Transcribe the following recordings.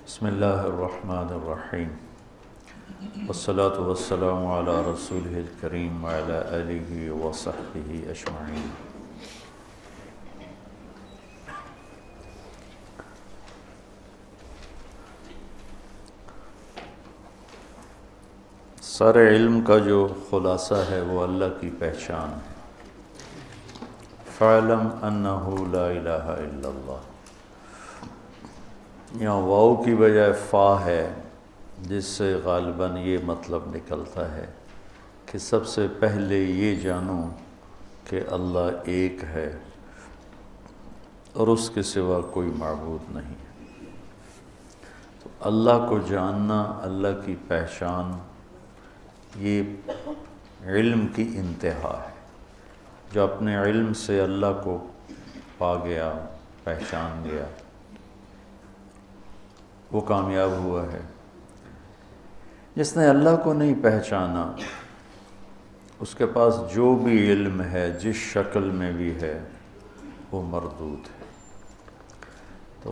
بسم اللہ الرحمن الرحیم والصلاة والسلام علی رسولہ الکریم وعلی آلہ وصحبہ اجمعین۔ سارے علم کا جو خلاصہ ہے وہ اللہ کی پہچان ہے۔ فَاعْلَمْ أَنَّهُ لَا إِلَٰهَ إِلَّا اللَّهُ، یہاں واو کی بجائے فا ہے، جس سے غالباً یہ مطلب نکلتا ہے کہ سب سے پہلے یہ جانو کہ اللہ ایک ہے اور اس کے سوا کوئی معبود نہیں ہے۔ تو اللہ کو جاننا، اللہ کی پہچان، یہ علم کی انتہا ہے۔ جو اپنے علم سے اللہ کو پا گیا، پہچان گیا، وہ کامیاب ہوا ہے۔ جس نے اللہ کو نہیں پہچانا، اس کے پاس جو بھی علم ہے، جس شکل میں بھی ہے، وہ مردود ہے۔ تو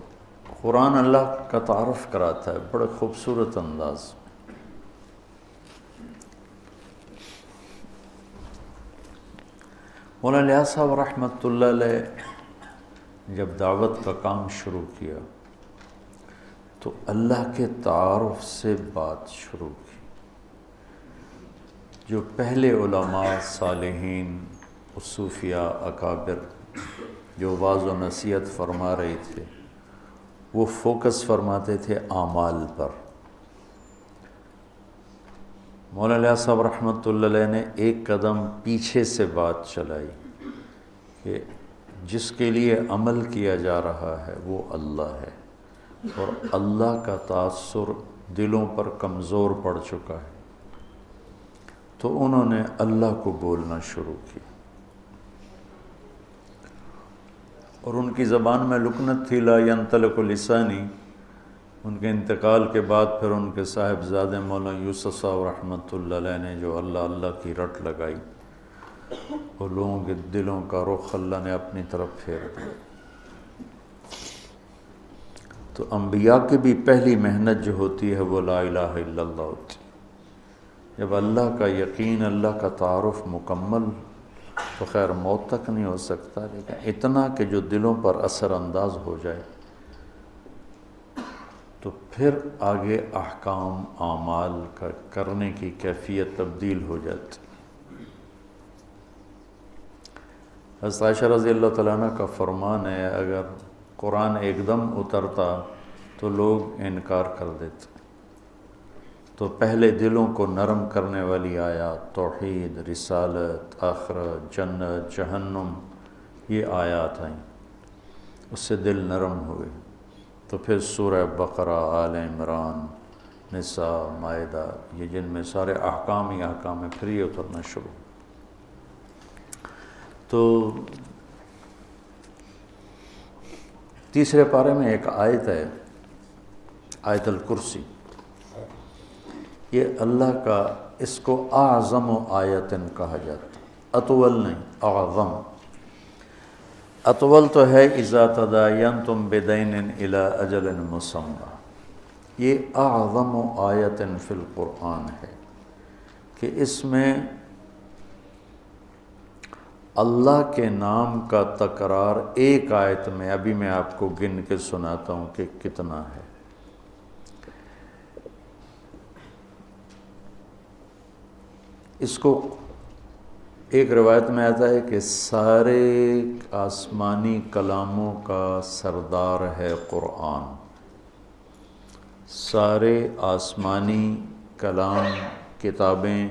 قرآن اللہ کا تعارف کراتا ہے بڑے خوبصورت انداز میں۔ مولانا الیاس صاحب رحمۃ اللہ علیہ جب دعوت کا کام شروع کیا تو اللہ کے تعارف سے بات شروع کی۔ جو پہلے علماء، صالحین، صوفیاء، اکابر جو واعظ و نصیحت فرما رہے تھے، وہ فوکس فرماتے تھے اعمال پر۔ مولانا الیاس صاحب رحمۃ اللہ علیہ نے ایک قدم پیچھے سے بات چلائی کہ جس کے لیے عمل کیا جا رہا ہے وہ اللہ ہے، اور اللہ کا تاثر دلوں پر کمزور پڑ چکا ہے۔ تو انہوں نے اللہ کو بولنا شروع کیا، اور ان کی زبان میں لکنت تھی، لا ینطلق لسانی۔ ان کے انتقال کے بعد پھر ان کے صاحبزادے مولانا یوسف صاحب رحمۃ اللہ علیہ نے جو اللہ اللہ کی رٹ لگائی، وہ لوگوں کے دلوں کا رخ اللہ نے اپنی طرف پھیر دیا۔ تو انبیاء کی بھی پہلی محنت جو ہوتی ہے وہ لا الہ الا اللہ ہوتی ہے۔ جب اللہ کا یقین، اللہ کا تعارف مکمل، تو خیر موت تک نہیں ہو سکتا، لیکن اتنا کہ جو دلوں پر اثر انداز ہو جائے، تو پھر آگے احکام، اعمال کا کرنے کی کیفیت تبدیل ہو جاتی۔ حضرت عائشہ رضی اللہ تعالیٰ عنہ کا فرمان ہے، اگر قرآن ایک دم اترتا تو لوگ انکار کر دیتے۔ تو پہلے دلوں کو نرم کرنے والی آیات، توحید، رسالت، آخرت، جنت، جہنم، یہ آیات آئیں، اس سے دل نرم ہوئے۔ تو پھر سورہ بقرہ، آل عمران، نساء، مائدہ، یہ جن میں سارے احکام ہی احکام ہیں، پھر یہ اترنا شروع۔ تو تیسرے پارے میں ایک آیت ہے، آیت الکرسی۔ یہ اللہ کا، اس کو اعظم آیتن کہا جاتا، اطول نہیں، اعظم۔ اطول تو ہے اذا تداینتم بدین الی اجل مسمی، یہ اعظم آیت فی القرآن ہے کہ اس میں اللہ کے نام کا تکرار ایک آیت میں، ابھی میں آپ کو گن کے سناتا ہوں کہ کتنا ہے۔ اس کو ایک روایت میں آتا ہے کہ سارے آسمانی کلاموں کا سردار ہے قرآن۔ سارے آسمانی کلام، کتابیں،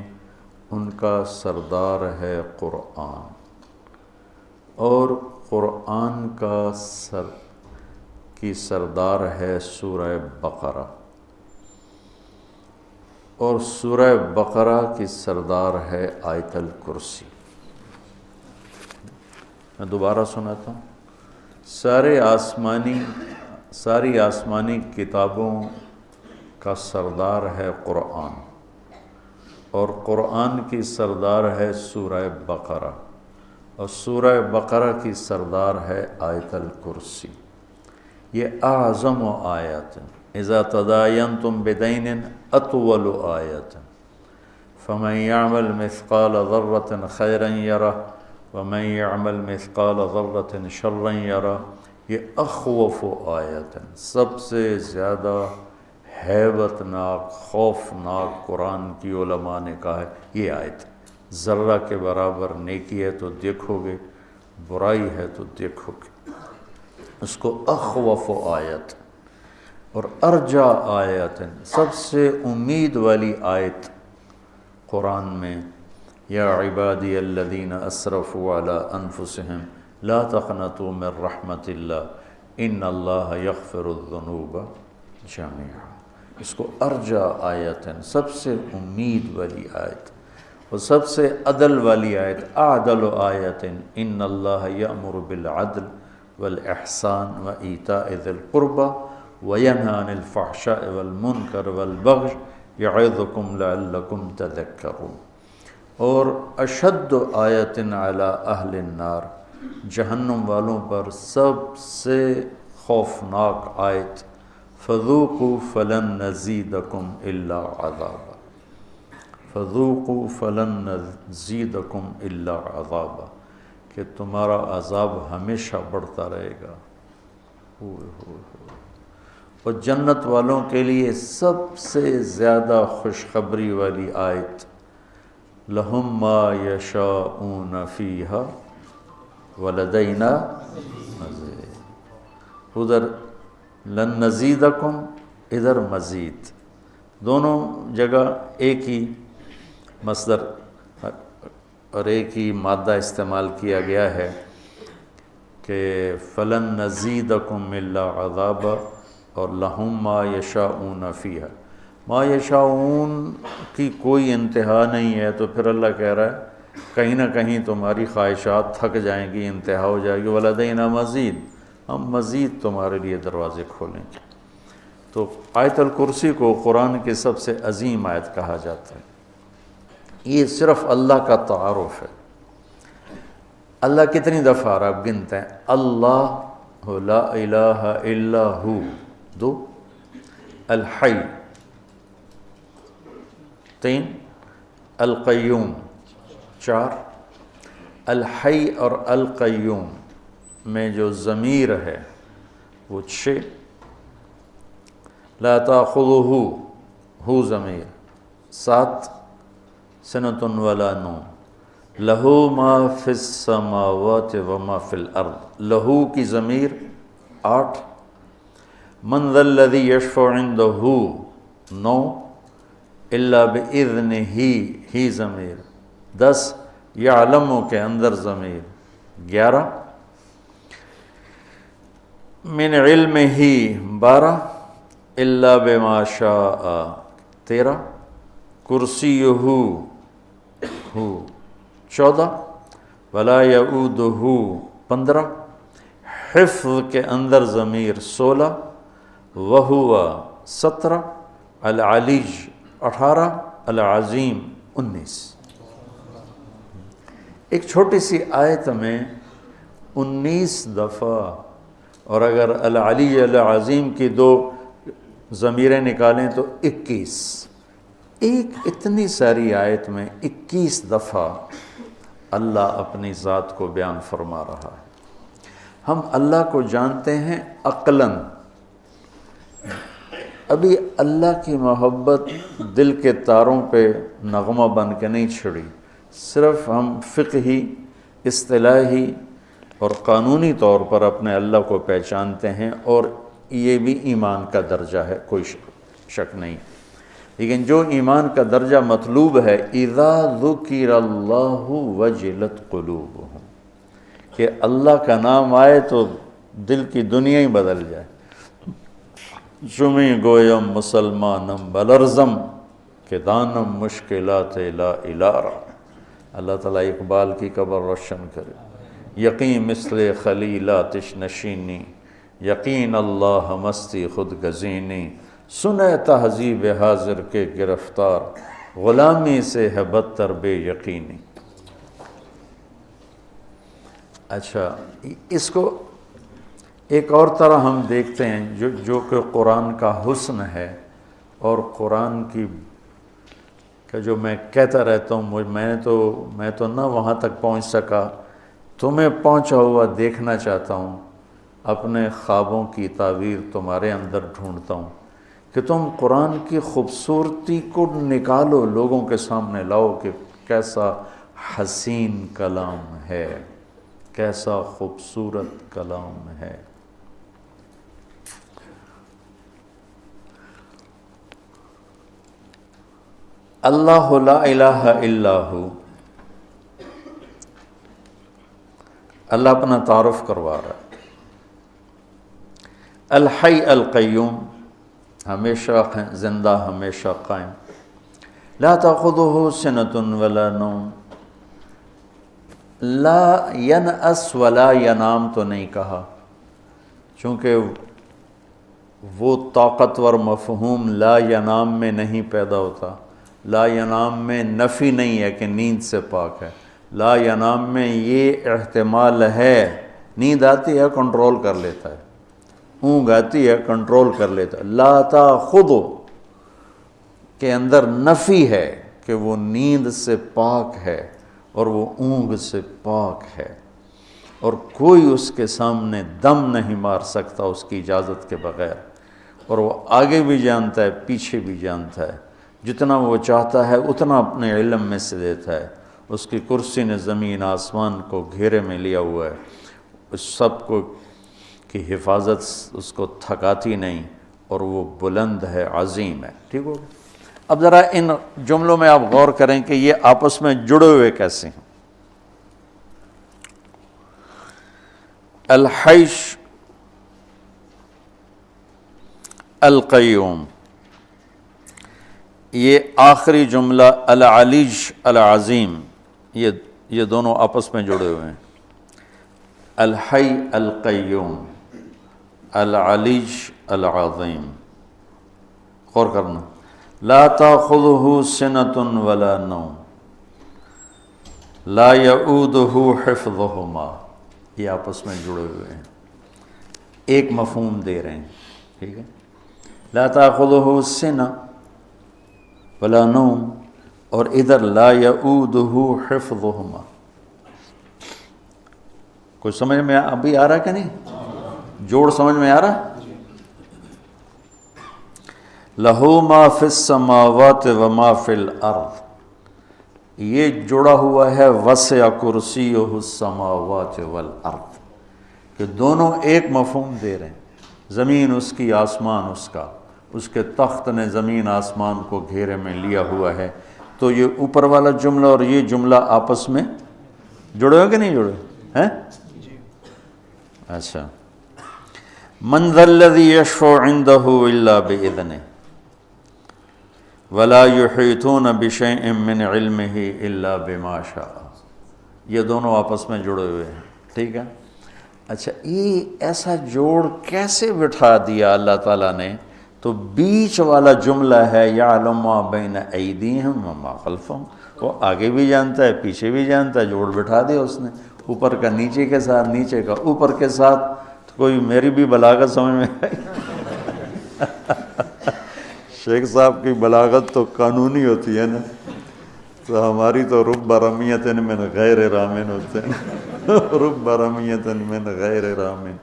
ان کا سردار ہے قرآن، اور قرآن کی سردار ہے سورہ بقرہ، اور سورہ بقرہ کی سردار ہے آیت الکرسی۔ میں دوبارہ سناتا ہوں۔ ساری آسمانی کتابوں کا سردار ہے قرآن، اور قرآن کی سردار ہے سورہ بقرہ، اور سورہ بقرہ کی سردار ہے آیت الکرسی. یہ اعظم آیت. اذا تداینتم بدین اطول آیت. فمن يعمل مثقال ذرة خيرا يره ومن يعمل مثقال ذرة شرا يره. یہ اخوف آیت ہے، سب سے زیادہ ہیبت ناک خوفناک قرآن کی علماء نے کہا ہے یہ آیت. ذرہ کے برابر نیکی ہے تو دیکھو گے، برائی ہے تو دیکھو گے. اس کو اخوف آیت اور ارجا آیت، سب سے امید والی آیت قرآن میں. یا عبادی الذین اسرفوا علی انفسہم لا تقنطوا من رحمت اللہ ان اللہ یغفر الذنوب جميعا. اس کو ارجا آیت ہے، سب سے امید والی آیت اور سب سے عدل والی آیت. اعدل آیت ان اللہ یأمر بالعدل والاحسان وایتاء ذی القربى وینہی عن الفحشاء والمنکر والبغی یعظکم لعلکم تذکرون. اور اشد آیت علی اہل النار، جہنم والوں پر سب سے خوفناک آیت. فذوقوا فلن نزیدکم الا عذابا. فذوقوا فلن نزیدکم الا عذابا، کہ تمہارا عذاب ہمیشہ بڑھتا رہے گا. اور جنت والوں کے لیے سب سے زیادہ خوشخبری والی آیت. لہم ما یشاؤون فیہا ولدینا مزید. ادھر لن نزیدکم، ادھر مزید. دونوں جگہ ایک ہی مصدر اور ایک ہی مادہ استعمال کیا گیا ہے کہ فلن نزیدکم الا عذابا اور لہم ما یشاؤون فیہا. ما یشاؤون کی کوئی انتہا نہیں ہے، تو پھر اللہ کہہ رہا ہے کہیں نہ کہیں تمہاری خواہشات تھک جائیں گی، انتہا ہو جائے گی. ولدینا مزید، ہم مزید تمہارے لیے دروازے کھولیں گے. تو آیت الکرسی کو قرآن کی سب سے عظیم آیت کہا جاتا ہے. یہ صرف اللہ کا تعارف ہے. اللہ کتنی دفعہ آپ گنتے ہیں؟ اللہ لا الہ الا ہو 2، الحی 3، القیوم 4. الحی اور القیوم میں جو ضمیر ہے وہ 6. لا تاخذہ ہو ضمیر 7. سنۃ ولا نوم. لہو ما فی السماوات وما فی الارض، لہو کی ضمیر 8. من ذا الذی یشفع عندہ 9. الا باذنہ ہی ضمیر 10. یعلم کے اندر ضمیر 11. من علمہ 12. الا بما شاء 13. کرسیہ 14. ولا یعودہ 15. حفظ کے اندر ضمیر 16. وہو 17. العلی 18. العظیم 19. ایک چھوٹی سی آیت میں 19 دفعہ، اور اگر العلی العظیم کی 2 ضمیریں نکالیں تو 21. ایک اتنی ساری آیت میں 21 دفعہ اللہ اپنی ذات کو بیان فرما رہا ہے. ہم اللہ کو جانتے ہیں عقلاً. ابھی اللہ کی محبت دل کے تاروں پہ نغمہ بن کے نہیں چھڑی. صرف ہم فقہی، اصطلاحی اور قانونی طور پر اپنے اللہ کو پہچانتے ہیں، اور یہ بھی ایمان کا درجہ ہے، کوئی شک نہیں. لیکن جو ایمان کا درجہ مطلوب ہے، اذا ذکر اللہ وجلت قلوبہم، کہ اللہ کا نام آئے تو دل کی دنیا ہی بدل جائے. چمی گویم مسلمانم بلرزم کہ دانم مشکلات لا الارا. اللہ تعالیٰ اقبال کی قبر روشن کرے. یقین مثل خلیلاتش نشینی، یقین اللہ مستی خود گزینی. سنے تہذیب حاضر کے گرفتار، غلامی سے ہے بدتر بے یقینی. اچھا، اس کو ایک اور طرح ہم دیکھتے ہیں جو کہ قرآن کا حسن ہے، اور قرآن کی کہ جو میں کہتا رہتا ہوں، میں تو نہ وہاں تک پہنچ سکا، تمہیں پہنچا ہوا دیکھنا چاہتا ہوں، اپنے خوابوں کی تعبیر تمہارے اندر ڈھونڈتا ہوں کہ تم قرآن کی خوبصورتی کو نکالو، لوگوں کے سامنے لاؤ کہ کیسا حسین کلام ہے، کیسا خوبصورت کلام ہے۔ اللہ لا الہ الا ہو، اللہ اپنا تعارف کروا رہا ہے۔ الحی القیوم، ہمیشہ زندہ، ہمیشہ قائم۔ لا تأخذہ سنۃ ولا نوم، لا ینأس ولا ینام تو نہیں کہا، چونکہ وہ طاقتور مفہوم لا ینام میں نہیں پیدا ہوتا۔ لا ینام میں نفی نہیں ہے کہ نیند سے پاک ہے، لا ینام میں یہ احتمال ہے، نیند آتی ہے کنٹرول کر لیتا ہے، اونگ آتی ہے کنٹرول کر لیتا ہے۔ لا تأخذہ کے اندر نفی ہے کہ وہ نیند سے پاک ہے اور وہ اونگ سے پاک ہے، اور کوئی اس کے سامنے دم نہیں مار سکتا اس کی اجازت کے بغیر، اور وہ آگے بھی جانتا ہے پیچھے بھی جانتا ہے، جتنا وہ چاہتا ہے اتنا اپنے علم میں سے دیتا ہے۔ اس کی کرسی نے زمین آسمان کو گھیرے میں لیا ہوا ہے، اس سب کو کی حفاظت اس کو تھکاتی نہیں، اور وہ بلند ہے، عظیم ہے۔ ٹھیک ہو؟ اب ذرا ان جملوں میں آپ غور کریں کہ یہ آپس میں جڑے ہوئے کیسے ہیں۔ الحیش القیوم، یہ آخری جملہ العلیج العظیم، یہ دونوں آپس میں جڑے ہوئے ہیں۔ الحی القیوم، العلیج العظیم، غور کرنا۔ لا تأخذہ سنۃ ولا نوم، لا یعودہ حفظہما، یہ آپس میں جڑے ہوئے ہیں، ایک مفہوم دے رہے ہیں۔ ٹھیک ہے، لا تأخذہ سنۃ ولا نوم، اور ادھر لا یعودہ حفظہما۔ کوئی سمجھ میں ابھی آ رہا کہ نہیں؟ جوڑ سمجھ میں آ رہا؟ لہو ما فی السماوات وما فی الارض، یہ جڑا ہوا ہے وسع کرسیہ السماوات والارض، کہ دونوں ایک مفہوم دے رہے ہیں۔ زمین اس کی، آسمان اس کا، اس کے تخت نے زمین آسمان کو گھیرے میں لیا ہوا ہے۔ تو یہ اوپر والا جملہ اور یہ جملہ آپس میں جڑے ہو کہ نہیں جڑے ہیں؟ اچھا، من ذا الذی یشفع عندہ الا بإذنہ ولا یحیطون بشیء من علمہ الا بما شاء، یہ دونوں آپس میں جڑے ہوئے ہیں۔ ٹھیک ہے، اچھا یہ ایسا جوڑ کیسے بٹھا دیا اللہ تعالیٰ نے؟ تو بیچ والا جملہ ہے یعلم ما بین ایدیہم وما خلفہم، وہ آگے بھی جانتا ہے پیچھے بھی جانتا ہے، جوڑ بٹھا دیا اس نے، اوپر کا نیچے کے ساتھ، نیچے کا اوپر کے ساتھ۔ تو کوئی میری بھی بلاغت سمجھ میں آئی؟ شیخ صاحب کی بلاغت تو قانونی ہوتی ہے نا، تو ہماری تو رب رمیۃ من غیر رامن ہوتے ہیں، رب رمیۃ من غیر رامن۔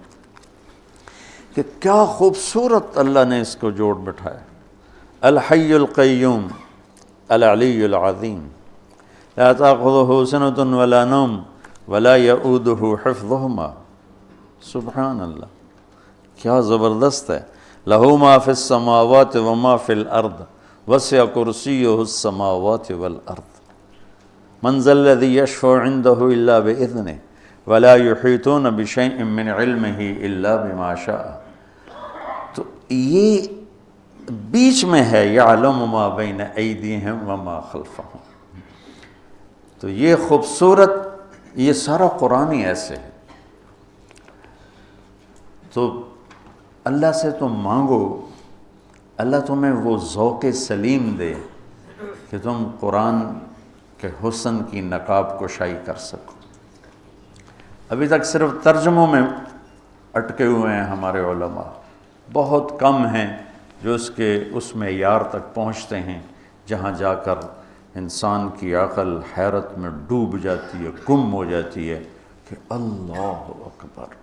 کہ کیا خوبصورت اللہ نے اس کو جوڑ بٹھایا۔ الحی القیوم العلی العظیم، لا تأخذہ سنۃ ولا نوم ولا یعودہ حفظہما۔ سبحان اللہ، کیا زبردست ہے۔ لہو ما فی السماوات وما فی الارض وسع کرسیہ السماوات والارض، من ذا الذی یشفع عندہ الا بإذنہ ولا یحیطون بشیء من علمہ الا بما شاء۔ تو یہ بیچ میں ہے یعلم ما بین ایدیہم وما خلفہم۔ تو یہ خوبصورت، یہ سارا قرآن ہی ایسے ہے۔ تو اللہ سے تم مانگو، اللہ تمہیں وہ ذوق سلیم دے کہ تم قرآن کے حسن کی نقاب کشائی کر سکو۔ ابھی تک صرف ترجموں میں اٹکے ہوئے ہیں ہمارے علماء، بہت کم ہیں جو اس معیار تک پہنچتے ہیں جہاں جا کر انسان کی عقل حیرت میں ڈوب جاتی ہے، گم ہو جاتی ہے کہ اللہ اکبر،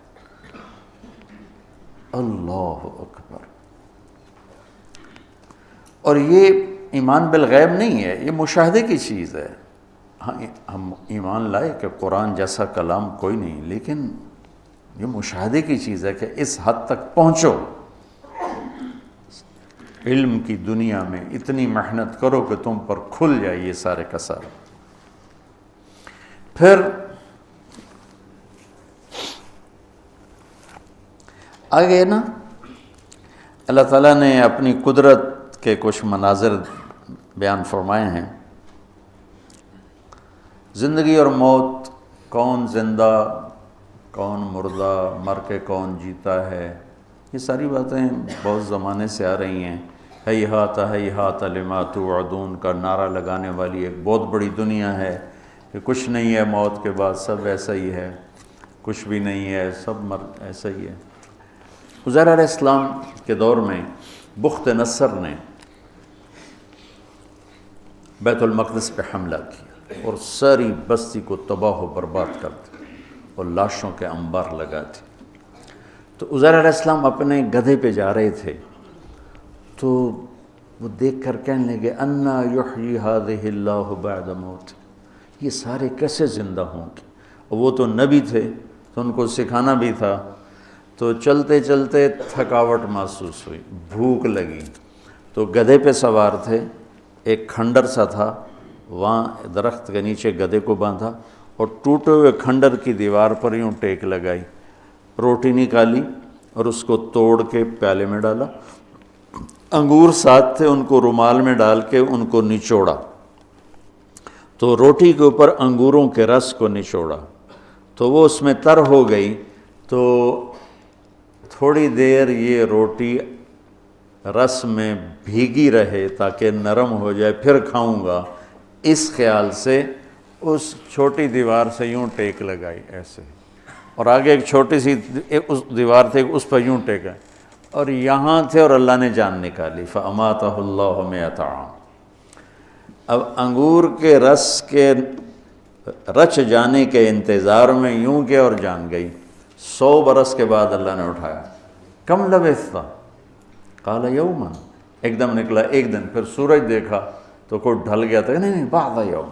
اللہ اکبر۔ اور یہ ایمان بالغیب نہیں ہے، یہ مشاہدے کی چیز ہے۔ ہاں ہم ایمان لائے کہ قرآن جیسا کلام کوئی نہیں، لیکن یہ مشاہدے کی چیز ہے کہ اس حد تک پہنچو، علم کی دنیا میں اتنی محنت کرو کہ تم پر کھل جائے یہ سارے کا سارا۔ پھر آگے نا اللہ تعالیٰ نے اپنی قدرت کے کچھ مناظر بیان فرمائے ہیں۔ زندگی اور موت، کون زندہ کون مردہ، مر کے کون جیتا ہے، یہ ساری باتیں بہت زمانے سے آ رہی ہیں۔ ہیہات ہیہات لما توعدون کا نعرہ لگانے والی ایک بہت بڑی دنیا ہے کہ کچھ نہیں ہے موت کے بعد، سب ایسا ہی ہے، کچھ بھی نہیں ہے، سب ایسا ہی ہے۔ عزیر علیہ السلام کے دور میں بخت نصر نے بیت المقدس پہ حملہ کیا اور ساری بستی کو تباہ و برباد کر دیا اور لاشوں کے انبار لگا دی۔ تو عزیر علیہ السلام اپنے گدھے پہ جا رہے تھے تو وہ دیکھ کر کہنے لگے انا یحیی ہذہ اللہ بعد موت، یہ سارے کیسے زندہ ہوں گے؟ اور وہ تو نبی تھے تو ان کو سکھانا بھی تھا۔ تو چلتے چلتے تھکاوٹ محسوس ہوئی، بھوک لگی، تو گدھے پہ سوار تھے، ایک کھنڈر سا تھا، وہاں درخت کے نیچے گدھے کو باندھا اور ٹوٹے ہوئے کھنڈر کی دیوار پر یوں ٹیک لگائی، روٹی نکالی اور اس کو توڑ کے پیالے میں ڈالا، انگور ساتھ تھے ان کو رومال میں ڈال کے ان کو نچوڑا، تو روٹی کے اوپر انگوروں کے رس کو نچوڑا تو وہ اس میں تر ہو گئی، تو تھوڑی دیر یہ روٹی رس میں بھیگی رہے تاکہ نرم ہو جائے، پھر کھاؤں گا، اس خیال سے اس چھوٹی دیوار سے یوں ٹیک لگائی ایسے، اور آگے ایک چھوٹی سی اس دیوار تھے اس پر یوں ٹیکا، اور یہاں تھے اور اللہ نے جان نکالی، فَأَمَاتَهُ اللَّهُ مِئَةَ عَامٍ۔ اب انگور کے رس کے رچ جانے کے انتظار میں یوں کہ اور جان گئی۔ 100 برس کے بعد اللہ نے اٹھایا، کم لبثت؟ قال یوما، ایک دم نکلا ایک دن، پھر سورج دیکھا تو کوئی ڈھل گیا تھا، نہیں بعد یوم،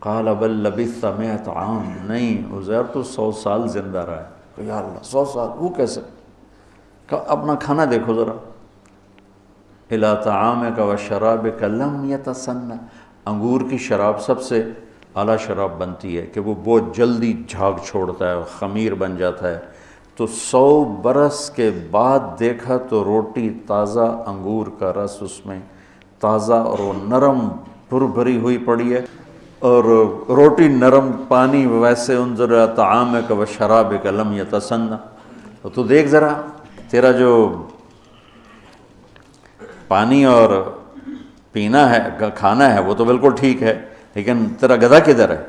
قال بل لبثت 100 عام، نہیں عزیر تو 100 سال زندہ رہا ہے۔ یا اللہ 100 سال، وہ کیسے؟ اپنا کھانا دیکھو ذرا، الی طعامک و شرابک لم یتسنہ، انگور کی شراب سب سے اعلیٰ شراب بنتی ہے کہ وہ بہت جلدی جھاگ چھوڑتا ہے، خمیر بن جاتا ہے، تو 100 برس کے بعد دیکھا تو روٹی تازہ، انگور کا رس اس میں تازہ اور وہ نرم پر بھری ہوئی پڑی ہے، اور روٹی نرم، پانی ویسے، انظر الی طعامک و شرابک لم یتسنہ، تو دیکھ ذرا تیرا جو پانی اور پینا ہے، کھانا ہے وہ تو بالکل ٹھیک ہے، لیکن تیرا گدھا کدھر ہے؟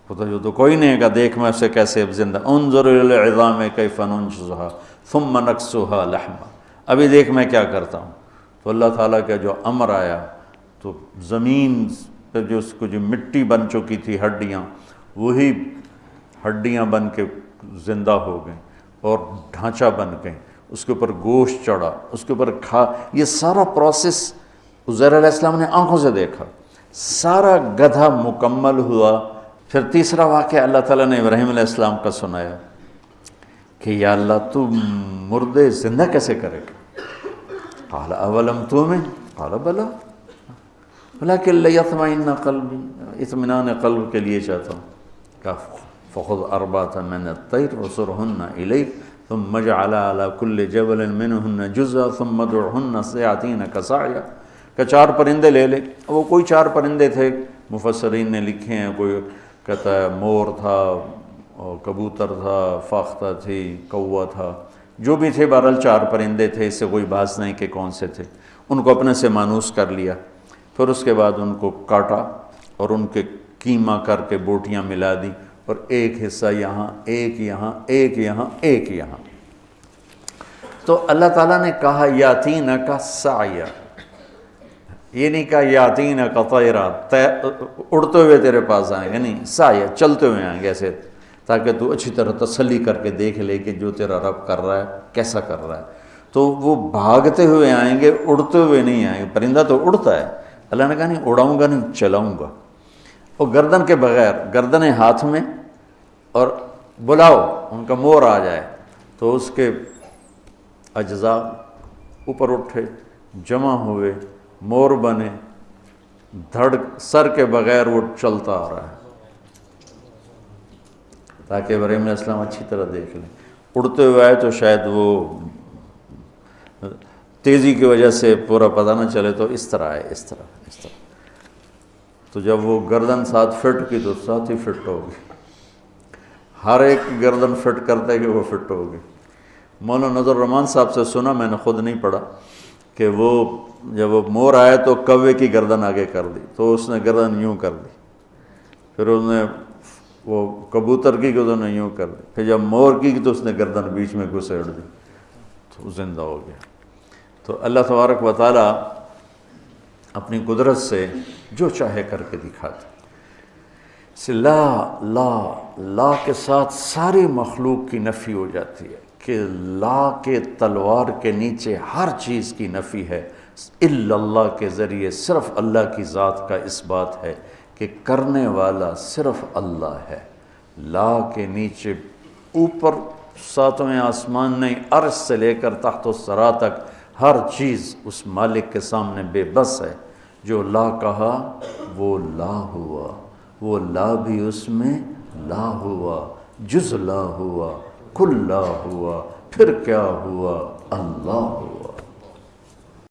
وہ تو کوئی نہیں گا، دیکھ میں اسے کیسے اب زندہ، انظر الی العظام کیف ننشزها ثم نکسوها لحما، ابھی دیکھ میں کیا کرتا ہوں۔ تو اللہ تعالیٰ کا جو امر آیا تو زمین پہ جو اس کو جو مٹی بن چکی تھی ہڈیاں، وہی ہڈیاں بن کے زندہ ہو گئیں اور ڈھانچہ بن گئیں، اس کے اوپر گوشت چڑھا، اس کے اوپر یہ سارا پروسیس عزیر علیہ السلام نے آنکھوں سے دیکھا، سارا گدھا مکمل ہوا۔ پھر تیسرا واقعہ اللہ تعالیٰ نے ابراہیم علیہ السلام کا سنایا کہ یا اللہ تو مردے زندہ کیسے کرے گا؟ قال اولم تؤمن؟ قال بلا ولکن لیطمئن قلبی، اطمینان قلب کے لیے چاہتا ہوں۔ کہ فخذ 4 من الطیر وصرهن الیک ثم اجعل على كل جبل منهن جزءا ثم ادعهن يأتينك سعيا، کہ 4 پرندے لے لے۔ وہ کوئی 4 پرندے تھے، مفسرین نے لکھے ہیں، کوئی کہتا ہے مور تھا، کبوتر تھا، فاختہ تھی، کوا تھا، جو بھی تھے، بہرحال 4 پرندے تھے، اس سے کوئی بحث نہیں کہ کون سے تھے۔ ان کو اپنے سے مانوس کر لیا، پھر اس کے بعد ان کو کاٹا اور ان کے کیما کر کے بوٹیاں ملا دی اور ایک حصہ یہاں، ایک یہاں، ایک یہاں، ایک یہاں۔ تو اللہ تعالیٰ نے کہا یاتین کا سعیا، یہ نہیں کہا یاتین کا طیرا، اڑتے ہوئے تیرے پاس آئیں گے، نہیں، سعیا چلتے ہوئے آئیں گے ایسے، تاکہ تو اچھی طرح تسلی کر کے دیکھ لے کہ جو تیرا رب کر رہا ہے کیسا کر رہا ہے۔ تو وہ بھاگتے ہوئے آئیں گے، اڑتے ہوئے نہیں آئیں گے۔ پرندہ تو اڑتا ہے، اللہ نے کہا نہیں اڑاؤں گا نہیں، چلاؤں گا، اور گردن کے بغیر، گردنیں ہاتھ میں، اور بلاؤ ان کا مور آ جائے تو اس کے اجزاء اوپر اٹھے، جمع ہوئے، مور بنے، دھڑ سر کے بغیر وہ چلتا آ رہا ہے، تاکہ ابراہیم علیہ السلام اچھی طرح دیکھ لیں۔ اڑتے ہوئے آئے تو شاید وہ تیزی کی وجہ سے پورا پتہ نہ چلے، تو اس طرح آئے، اس طرح۔ تو جب وہ گردن ساتھ فٹ کی تو ساتھ ہی فٹ ہوگی، ہر ایک کی گردن فٹ کرتا ہے کہ وہ فٹ ہوگی۔ مولانا نظر الرحمان صاحب سے سنا، میں نے خود نہیں پڑھا، کہ وہ جب وہ مور آئے تو کوے کی گردن آگے کر دی، تو اس نے گردن یوں کر دی، پھر اس نے وہ کبوتر کی گردن یوں کر دی، پھر جب مور کی تو اس نے گردن بیچ میں گھسیڑ دی، تو زندہ ہو گیا۔ تو اللہ تبارک و تعالیٰ اپنی قدرت سے جو چاہے کر کے دکھاتے۔ لا کے ساتھ ساری مخلوق کی نفی ہو جاتی ہے، کہ لا کے تلوار کے نیچے ہر چیز کی نفی ہے، الا اللہ کے ذریعے صرف اللہ کی ذات کا اس بات ہے کہ کرنے والا صرف اللہ ہے۔ لا کے نیچے اوپر ساتویں آسمان نہیں، عرش سے لے کر تحت الثری تک ہر چیز اس مالک کے سامنے بے بس ہے۔ جو لا کہا وہ لا ہوا، وہ لا بھی اس میں لا ہوا، جز لا ہوا، کل لا ہوا، پھر کیا ہوا؟ اللہ ہوا۔